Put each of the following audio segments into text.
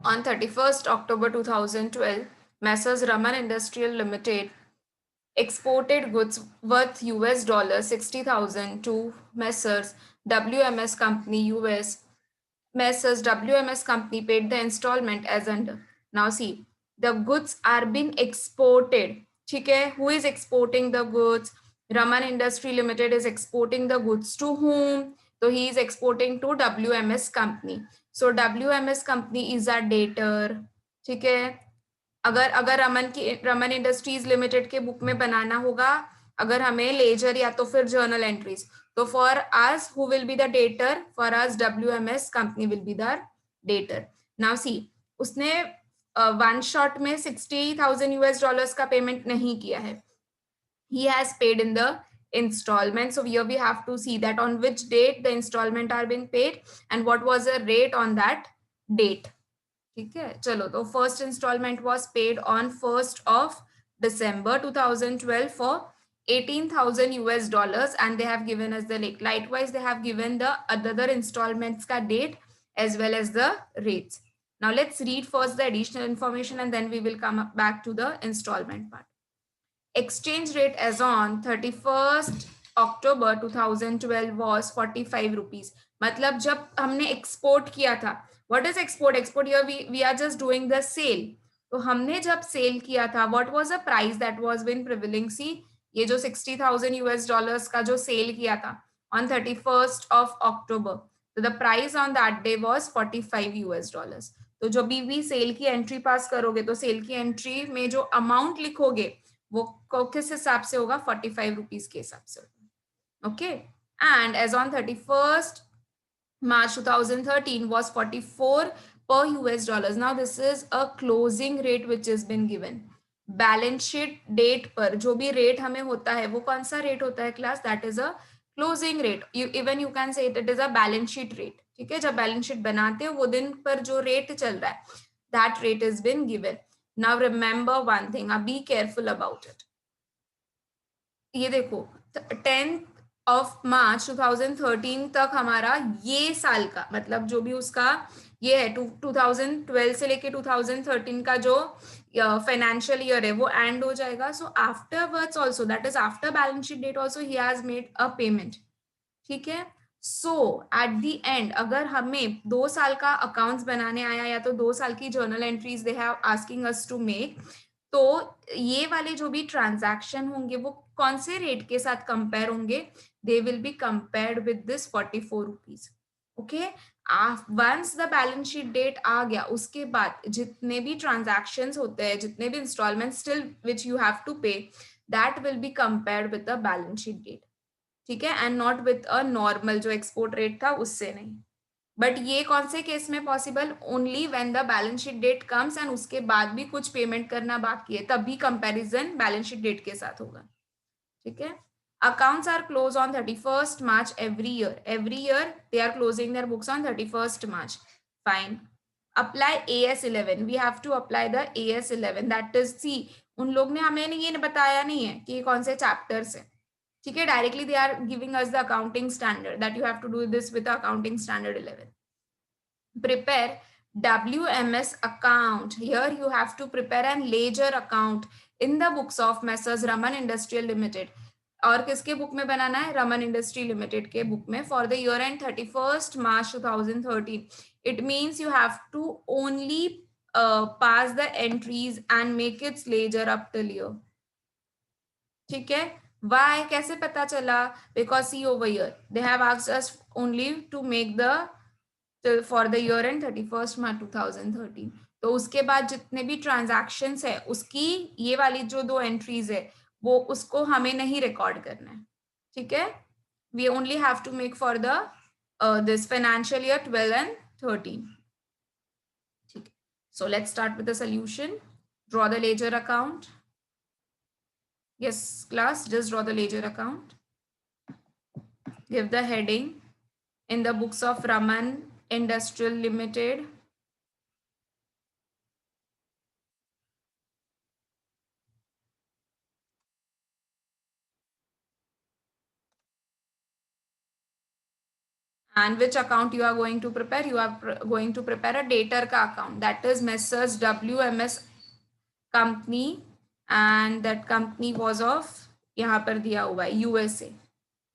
On 31st October 2012, Messrs. Raman Industrial Limited exported goods worth US dollar 60,000 to Messrs. WMS Company US. Messrs. WMS Company paid the installment as under. Now see, the goods are being exported. ठीक है, who is exporting the goods? Raman Industry Limited is exporting the goods to whom? So he is exporting to WMS Company. So WMS Company is a debtor. ठीक है, अगर अगर Raman industries limited के book में बनाना होगा, अगर हमें लेजर या तो फिर जर्नल एंट्रीज, तो for us who will be the debtor? For us WMS company will be the debtor. Now see, उसने वन शॉट में $60,000 का पेमेंट नहीं किया है. He has paid in the installment. So here we have to see that on which date the installment are being paid and what was the rate on that date. ठीक है, चलो, तो first instalment was paid on 1st of December 2012 for $18,000 and they have given us the link. Likewise, they have given the other installments ka date as well as the rates. Now let's read first the additional information and then we will come back to the installment part. Exchange rate as on 31st October 2012 was 45 rupees. मतलब जब हमने export किया था, what is export? Export here we are just doing the sale. तो हमने जब sale किया था, what was the price that was been prevailing? See, ये जो $60,000 का जो सेल किया था ऑन 31st of October, तो the price on that day was $45. तो जो भी सेल की एंट्री पास करोगे, तो सेल की एंट्री में जो अमाउंट लिखोगे वो किस हिसाब से होगा? 45 रुपीज के हिसाब से होगा. Okay, and as on 31st March 2013 was 44 per US dollars. Now this is a closing rate which has been given. Balance sheet date पर जो भी रेट हमें होता है वो कौन सा रेट होता है class? That is a closing rate. Even you can say it is a balance sheet rate. ठीक है, जब बैलेंस शीट बनाते हो वो दिन पर जो रेट चल रहा है, that rate is been given. Now remember one thing, be careful about it. ये देखो, 10th of March 2013 तक हमारा ये साल का मतलब जो भी उसका ये है 2012 से लेके 2013 का जो फाइनेंशियल ईयर है वो एंड हो जाएगा. So afterwards also, that is after balance sheet date also, he has made a payment. ठीक है, सो एट द एंड अगर हमें 2 साल का अकाउंट्स बनाने आया या तो 2 साल की journal entries they have asking us to make, तो ये वाले जो भी ट्रांजैक्शन होंगे वो कौन से रेट के साथ कंपेयर होंगे? They will be compared with this 44 rupees. Okay, once the balance sheet date आ गया, उसके बाद जितने भी ट्रांजैक्शन होते हैं, जितने भी installment still which you have to pay, that will be compared with the balance sheet date. ठीक है, and not with a normal जो एक्सपोर्ट रेट था उससे नहीं. बट ये कौन से केस में possible? Only when the balance sheet date comes and उसके बाद भी कुछ पेमेंट करना बाकी है, तभी कंपैरिजन बैलेंस शीट डेट के साथ होगा. ठीक है, accounts are closed on 31st March every year. Every year they are closing their books on 31st March. Fine. Apply AS11. We have to apply the AS11. That is, see, उन लोग ने हमें ये बताया नहीं है कि कौन से चैप्टर्स है. ठीक है, directly they are giving us the accounting standard that you have to do this with accounting standard 11. Prepare WMS account. Here you have to prepare an ledger account in the books of Messrs. Raman Industrial Limited. और किसके book में बनाना है? Raman industry limited के book में for the year end 31st March 2013. It means you have to only pass the entries and make its ledger up till year. ठीक है, why? कैसे पता चला? Because see over year they have asked us only to make the for the year end 31st March 2013. तो उसके बाद जितने भी ट्रांजैक्शंस है उसकी ये वाली जो 2 एंट्रीज है वो उसको हमें नहीं रिकॉर्ड करना है. ठीक है, we only have to make for the this financial year 12 and 13. ठीक है, so let's start with the solution. Draw the ledger account. Yes, class, just draw the ledger account. Give the heading in the books of Raman Industrial Limited. And which account you are going to prepare? You are going to prepare a debtor ka account, that is Messrs WMS company, and that company was of, यहाँ पर दिया हुआ है USA.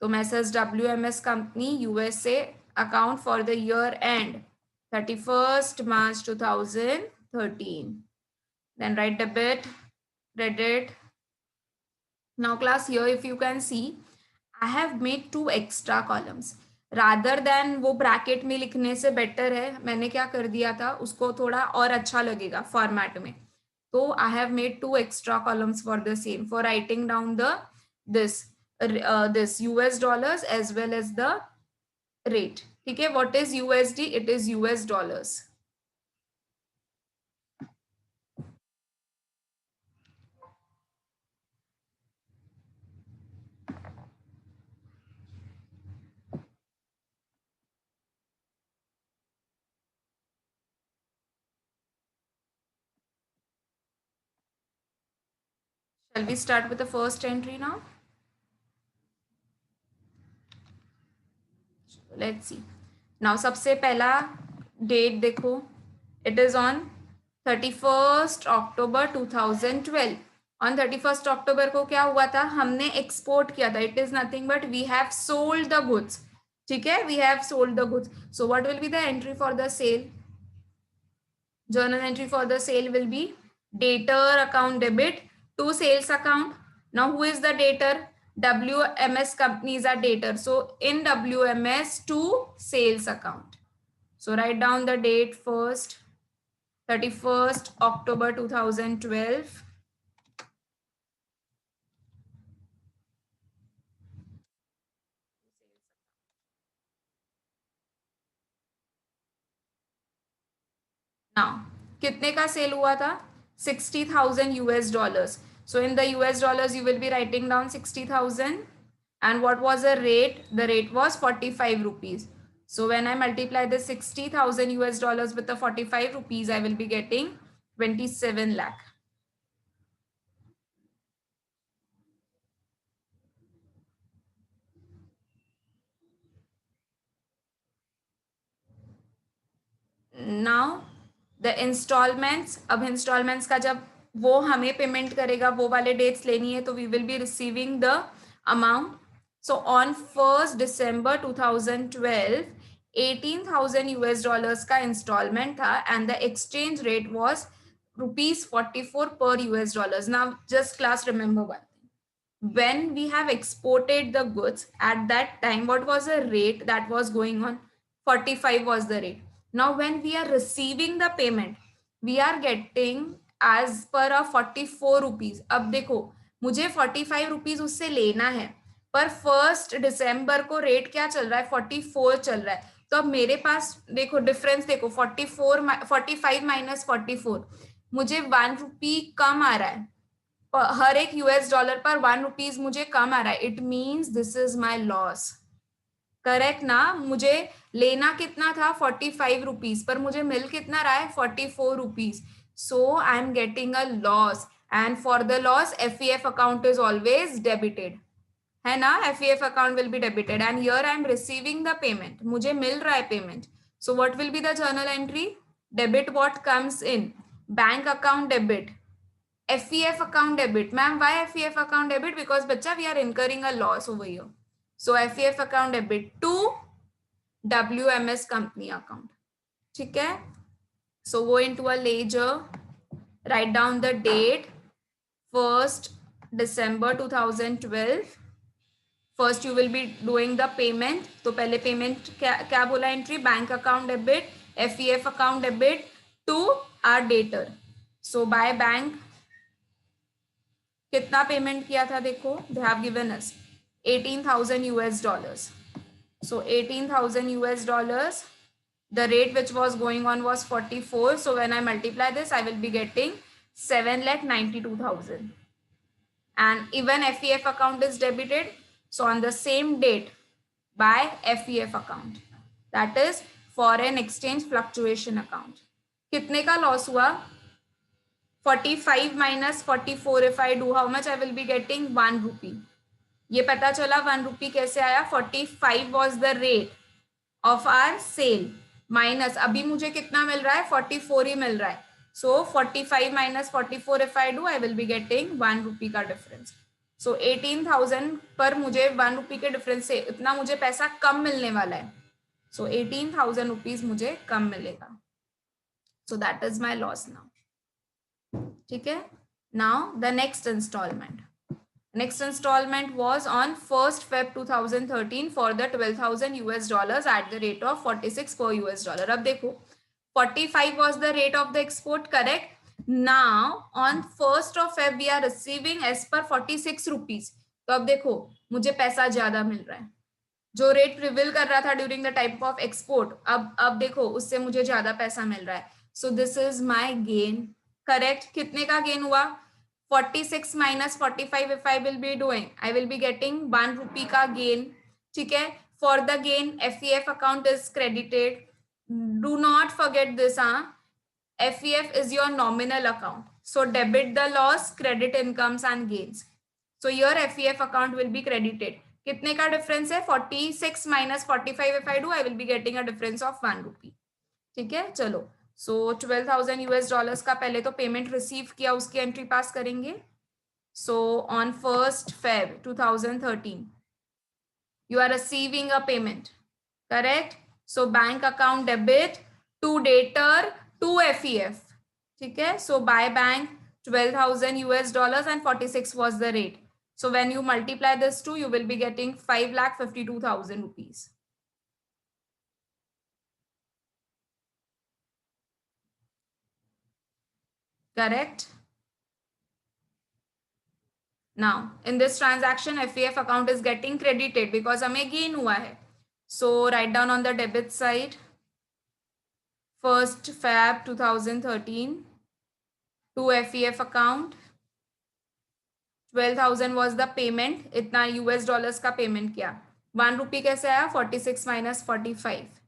तो Messrs WMS company USA account for the year end 31st March 2013. Then write debit, credit. Now class, here if you can see, I have made 2 extra columns. Rather than वो bracket में लिखने से better है, मैंने क्या कर दिया था, उसको थोड़ा और अच्छा लगेगा फॉर्मेट में. तो I have made 2 extra columns for the same, for writing down the this US dollars as well as the rate. ठीक है, what is USD? It is US dollars. Shall we start with the first entry now? Let's see. Now सबसे पहला date देखो, it is on 31st October 2012. On 31st October को क्या हुआ था, हमने एक्सपोर्ट किया था. It is nothing but we have sold the goods. ठीक है, we have sold the goods. So what will be the entry for the sale? Journal entry for the sale will be debtor account debit to sales account. Now who is the debtor? WMS companies are debtor. So in WMS to sales account. So write down the date first, 31st October 2012. Now कितने का cell हुआ था? 60,000 US dollars. So in the US dollars you will be writing down 60,000. And what was the rate? The rate was 45 rupees. So when I multiply the 60,000 US dollars with the 45 rupees, I will be getting 27 lakh. Now the installments, अब installments का जब वो हमें payment करेगा, वो वाले dates लेनी है, तो we will be receiving the amount. So on 1st December 2012, 18,000 US dollars का installment था, and the exchange rate was rupees 44 per US dollars. Now just class remember one thing. When we have exported the goods, at that time, what was the rate that was going on? 45 was the rate. Now when we are receiving the payment, we are getting as per a 44 rupees. अब देखो, मुझे 45 rupees उससे लेना है, पर 1st December को rate क्या चल रहा है? 44 चल रहा है. तो अब मेरे पास देखो डिफरेंस देखो, 45 माइनस 44, मुझे 1 रुपी कम आ रहा है. हर एक US डॉलर पर 1 रुपीज मुझे कम आ रहा है. It means this is my loss. Correct ना? मुझे लेना कितना था? 45 रुपीज, पर मुझे मिल कितना रहा है? 44 rupees. So I am getting a loss, and for the loss FEF account is always debited, है ना? FEF account will be debited, and here I am receiving the payment, मुझे मिल रहा है payment. So what will be the journal entry? Debit what comes in? Bank account debit, FEF account debit. Ma'am, why FEF account debit? Because bacha, we are incurring a loss over here. So FEF account debit to WMS company account. ठीक है? So go into a ledger, write down the date, 1st December 2012. First you will be doing the payment. तो पहले payment क्या बोला entry? Bank account debit, FEF account debit to our debtor. So by bank कितना payment किया था? देखो, they have given us 18,000 US dollars. So 18,000 US dollars, the rate which was going on was 44. So when I multiply this, I will be getting 7,92,000. And even FEF account is debited. So on the same date, by FEF account, that is foreign exchange fluctuation account. कितने का loss हुआ? 45 minus 44, if I do, how much I will be getting? 1 rupee. ये पता चला 1 rupee कैसे आया? 45 was the rate of our sale minus, अभी मुझे कितना मिल रहा है 44 ही मिल रहा है. सो 45 minus 44 if I do, I will be getting 1 रुपी का डिफरेंस. सो 18,000 पर मुझे 1 रुपी के डिफरेंस से इतना मुझे पैसा कम मिलने वाला है. सो 18,000 रुपीज मुझे कम मिलेगा. So that is my loss now. ठीक है. Now the next installment. Next installment was on 1st Feb 2013 for the 12,000 US dollars at the rate of 46 per US dollar. अब देखो 45 was the rate of the export, correct? Now on 1st of Feb we are receiving as per 46 rupees. तो अब देखो मुझे पैसा ज्यादा मिल रहा है. जो रेट प्रिवेल कर रहा था during the type of export, अब देखो उससे मुझे ज्यादा पैसा मिल रहा है. So this is my gain. Correct. कितने का गेन हुआ? 46 minus 45 if I will be doing, I will be getting 1 rupee का gain. ठीक है. For the gain, FEF account is credited. Do not forget this. FEF is your nominal account. So debit the loss, credit incomes and gains. So your FEF account will be credited. कितने का difference है? 46 minus 45 if I do, I will be getting a difference of 1 rupee. ठीक है. चलो. सो 12,000 US dollars का पहले तो payment receive किया, उसकी एंट्री पास करेंगे. So on 1st Feb 2013 you are receiving a payment, correct. So bank account debit to debtor to FEF. ठीक है. So by bank 12,000 US dollars and 46 was the rate. So when you multiply this two, you will be getting 5,52,000 rupees. Correct. Now in this transaction FEF account is getting credited because हमें gain हुआ है. So write down on the debit side 1st Feb 2013 to FEF account 12,000 was the payment. इतना US dollars का payment किया. 1 rupee कैसे आया? 46 minus 45.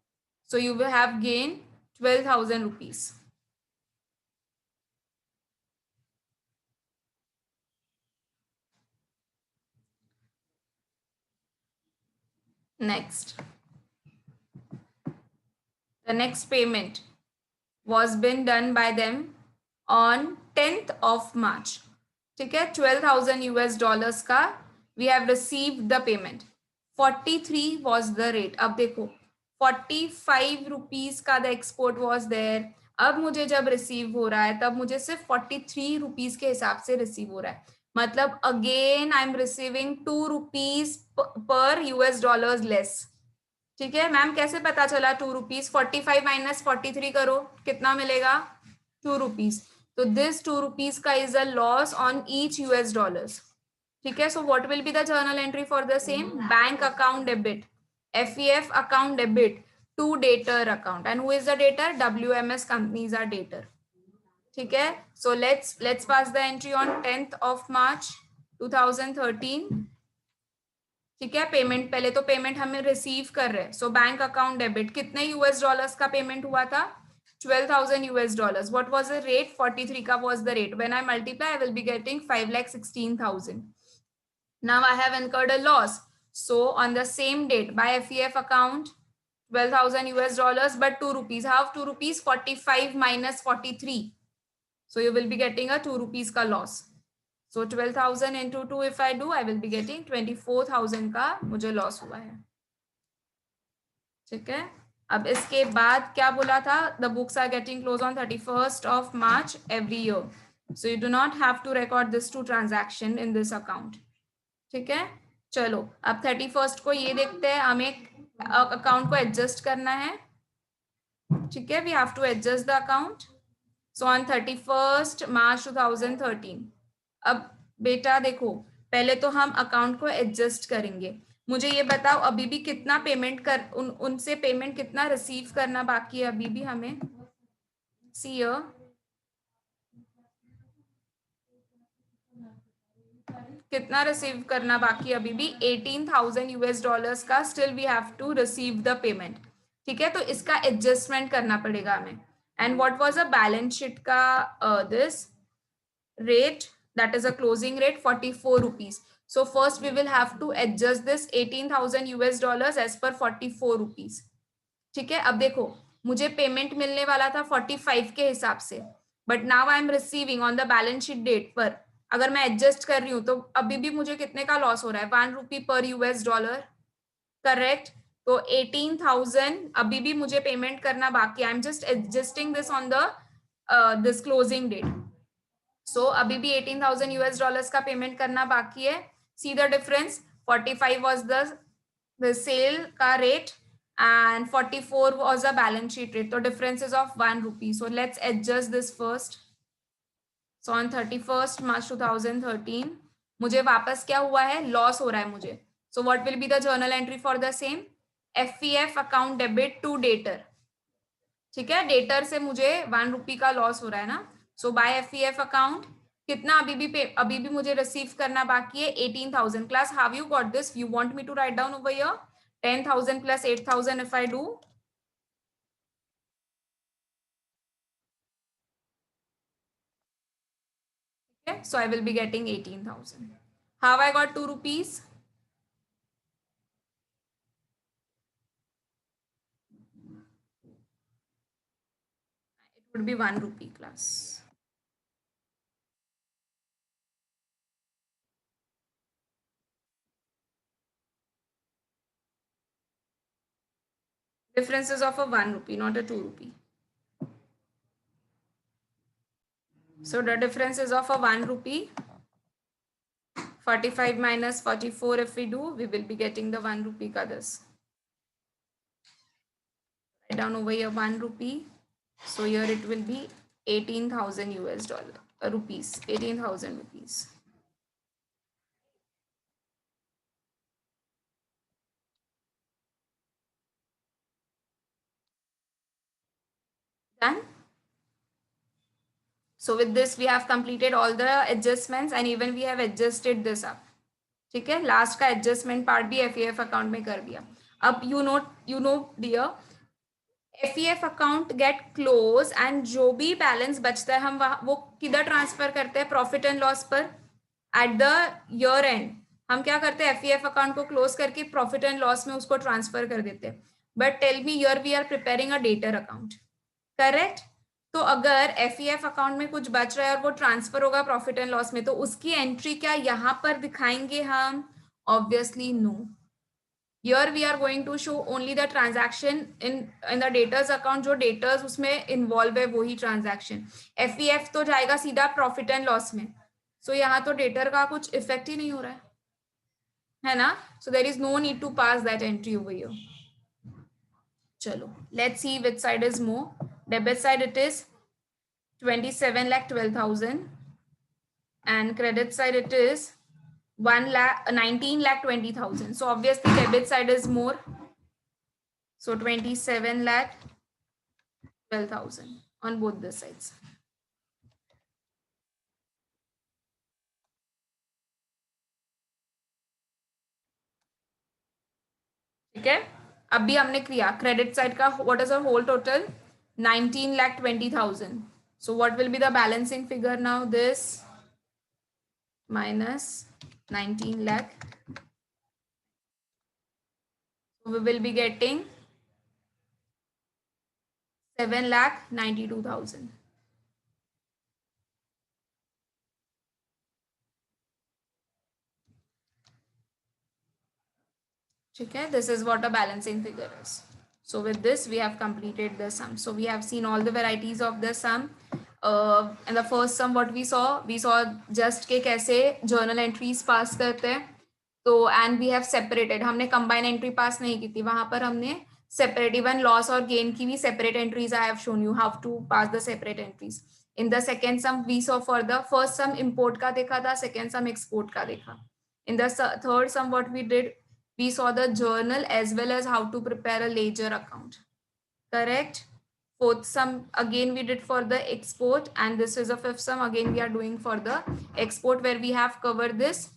So you will have gain 12,000 rupees. Next, the next payment was been done by them on 10th of March. ठीक है. 12,000 US dollars का we have received the payment. 43 was the rate. अब देखो 45 rupees का the export was there. अब मुझे जब receive हो रहा है तब मुझे सिर्फ 43 rupees के हिसाब से रिसीव हो रहा है. मतलब again I am receiving 2 rupees पर US dollars लेस. ठीक है. मैम कैसे पता चला 2 rupees? 45 माइनस 43 करो, कितना मिलेगा? 2 rupees. तो दिस 2 rupees का is a loss on each US dollars. ठीक है. So what will be the journal entry for the same? Bank account debit FEF account debit to debtor account. And who is the debtor? WMS companies are debtor. ठीक है. So let's pass the entry on 10th of March 2013. ठीक है. Payment पहले तो payment हमें receive कर रहे हैं. सो बैंक अकाउंट डेबिट कितने US डॉलर्स का पेमेंट हुआ था? 12,000 US dollars. What was the rate? 43 का was the rate. When I multiply, I will be getting 5,16,000. Now I have incurred a loss. So on the same date, by FEF account, 12,000 US dollars, but 2 rupees. How 2 rupees? 45 minus 43. So you will be getting a 2 rupees का loss. So 12,000 into 2 if I do, I will be getting 24,000 का मुझे loss हुआ है. ठीक है. अब इसके बाद क्या बोला था? The books are getting closed on 31st of March every year. So you do not have to record this two transaction in this account. ठीक है. चलो अब 31st को ये देखते हैं. हमें अकाउंट को एडजस्ट करना है. ठीक है. We have to adjust the account. So on 31st March 2013. अब बेटा देखो पहले तो हम अकाउंट को एडजस्ट करेंगे. मुझे ये बताओ अभी भी कितना पेमेंट कर उनसे पेमेंट कितना रिसीव करना बाकी है अभी भी हमें? सी कितना रिसीव करना बाकी अभी भी? 18,000 US डॉलर्स का still we have to receive the payment. ठीक है. तो इसका एडजस्टमेंट करना पड़ेगा हमें. And what was a balance sheet का this rate? That is a closing rate 44 rupees. So first we will have to adjust this 18,000 US dollars as per 44 rupees. ठीक है, अब देखो मुझे पेमेंट मिलने वाला था 45 के हिसाब से, but now I am receiving on the balance sheet date पर, अगर मैं एडजस्ट कर रही हूँ तो अभी भी मुझे कितने का लॉस हो रहा है, 1 रुपी पर यूएस डॉलर, करेक्ट। तो 18,000 अभी भी मुझे पेमेंट करना बाकी, I am just adjusting this on the this closing date. So अभी भी 18,000 यूएस डॉलर्स का पेमेंट करना बाकी है। See the difference, 45 was the sale का rate and 44 was a balance sheet rate. So difference is of 1 rupee. So let's adjust this first. So on 31st March 2013 मुझे वापस क्या हुआ है, लॉस हो रहा है मुझे. So what will be the journal entry for the same? FEF account debit to dater. ठीक है, डेटर से मुझे 1 रुपी का लॉस हो रहा है ना. सो बाय FEF अकाउंट कितना अभी भी मुझे रिसीव करना बाकी है, 18,000. Class how you got this? You want me to write down over here 10,000 plus 8,000 if I do? Okay, so I will be getting 18,000. How I got 2 rupees? It would be 1 rupee, class. Difference is of a 1 rupee, not a 2 rupee. So the difference is of a 1 rupee. 45 minus 44 if we do, we will be getting the 1 rupee ka this. Write down over here 1 rupee. So here it will be 18,000 US dollar, rupees, 18,000 rupees. Done? So with this we have completed all the adjustments and even we have adjusted this up. ठीक है, last का adjustment part भी FEF account में कर दिया. अब you know dear, FEF account get close and जो भी बैलेंस बचता है हम वो किधर ट्रांसफर करते हैं, प्रॉफिट एंड लॉस पर. एट द ईयर एंड हम क्या करते हैं, FEF अकाउंट को क्लोज करके प्रॉफिट एंड लॉस में उसको ट्रांसफर कर देते हैं. But tell me, year we are preparing a debtor account, correct. तो अगर FEF अकाउंट में कुछ बच रहा है और वो ट्रांसफर होगा प्रॉफिट एंड लॉस में, तो उसकी एंट्री क्या यहाँ पर दिखाएंगे हम? Obviously no. Here we are going to show only the transaction in the debtors account, जो debtors उसमें involve है वही transaction. FEF तो जाएगा सीधा profit and loss में. So यहाँ तो debtor का कुछ effect ही नहीं हो रहा है ना? So there is no need to pass that entry over here. चलो, let's see which side is more. Debit side it is 27,12,000 and credit side it is 19,20,000. So obviously debit side is more. So 27,12,000 on both the sides. ठीक है, अभी हमने किया credit side का, what is a whole total 19,20,000. So what will be the balancing figure now? This minus 19 lakh. So we will be getting 7,92,000. Okay, this is what a balancing figure is. So with this we have completed the sum. So we have seen all the varieties of the sum. And the first sum what we saw just के कैसे journal entries pass करते हैं. तो and we have separated, हमने combine entry pass नहीं की थी, वहां पर हमने separate even loss और gain की भी separate entries I have shown you how to pass the separate entries. In the second sum we saw for the first sum import का देखा था, second sum export का देखा. In the third sum what we did, we saw the journal as well as how to prepare a ledger account, correct. Fourth sum again we did for the export, and this is a fifth sum again we are doing for the export where we have covered this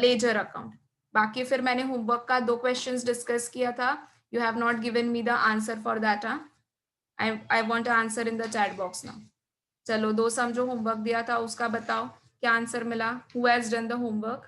ledger account. बाकी फिर मैंने homework का 2 questions discuss किया था. You have not given me the answer for that. I want to answer in the chat box now. चलो 2 सम जो homework दिया था उसका बताओ क्या आंसर मिला. Who has done the homework?